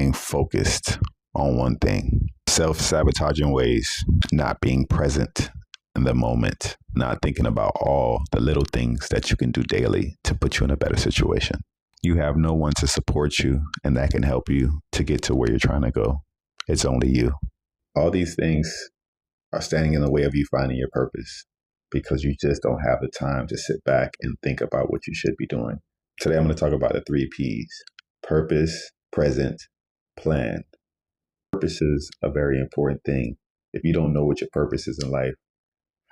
staying focused on one thing. Self-sabotaging ways, not being present in the moment, not thinking about all the little things that you can do daily to put you in a better situation. You have no one to support you, and that can help you to get to where you're trying to go. It's only you. All these things are standing in the way of you finding your purpose because you just don't have the time to sit back and think about what you should be doing. Today, I'm going to talk about the 3 Ps: purpose, present, plan. Purpose is a very important thing. If you don't know what your purpose is in life,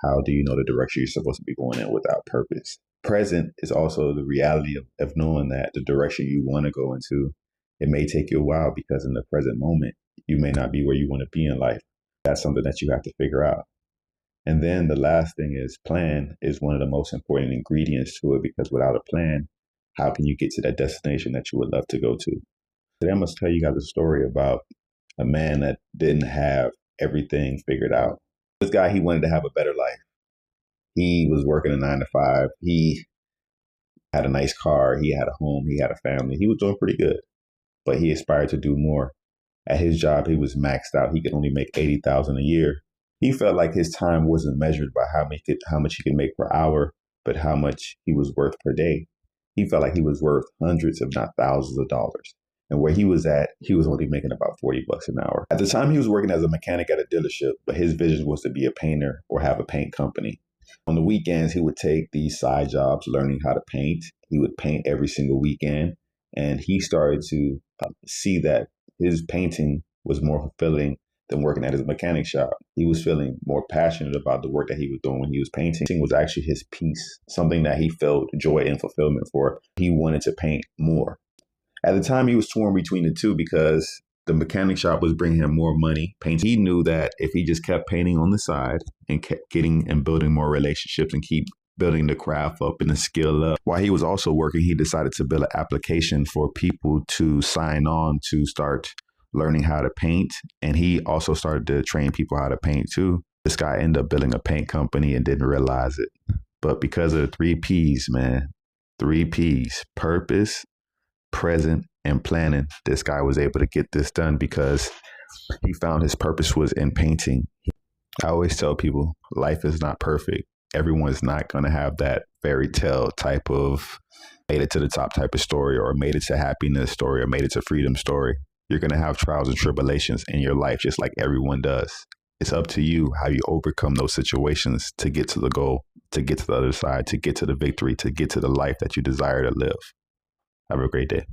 how do you know the direction you're supposed to be going in without purpose? Present is also the reality of knowing that the direction you want to go into, it may take you a while because in the present moment, you may not be where you want to be in life. That's something that you have to figure out. And then the last thing is plan is one of the most important ingredients to it, because without a plan, how can you get to that destination that you would love to go to? Today, I'm going to tell you guys a story about a man that didn't have everything figured out. This guy, he wanted to have a better life. He was working a 9-to-5. He had a nice car. He had a home. He had a family. He was doing pretty good, but he aspired to do more. At his job, he was maxed out. He could only make $80,000 a year. He felt like his time wasn't measured by how much he could make per hour, but how much he was worth per day. He felt like he was worth hundreds, if not thousands of dollars. And where he was at, he was only making about $40 an hour. At the time, he was working as a mechanic at a dealership, but his vision was to be a painter or have a paint company. On the weekends, he would take these side jobs, learning how to paint. He would paint every single weekend. And he started to see that his painting was more fulfilling than working at his mechanic shop. He was feeling more passionate about the work that he was doing when he was painting. Painting was actually his peace, something that he felt joy and fulfillment for. He wanted to paint more. At the time, he was torn between the two because the mechanic shop was bringing him more money painting. He knew that if he just kept painting on the side and kept getting and building more relationships and keep building the craft up and the skill up, while he was also working, he decided to build an application for people to sign on to start learning how to paint. And he also started to train people how to paint too. This guy ended up building a paint company and didn't realize it. But because of the 3 Ps, man, 3 Ps, purpose, present, and planning, this guy was able to get this done because he found his purpose was in painting. I always tell people life is not perfect. Everyone's not going to have that fairy tale type of made it to the top type of story, or made it to happiness story, or made it to freedom story. You're going to have trials and tribulations in your life, just like everyone does. It's up to you how you overcome those situations to get to the goal, to get to the other side, to get to the victory, to get to the life that you desire to live. Have a great day.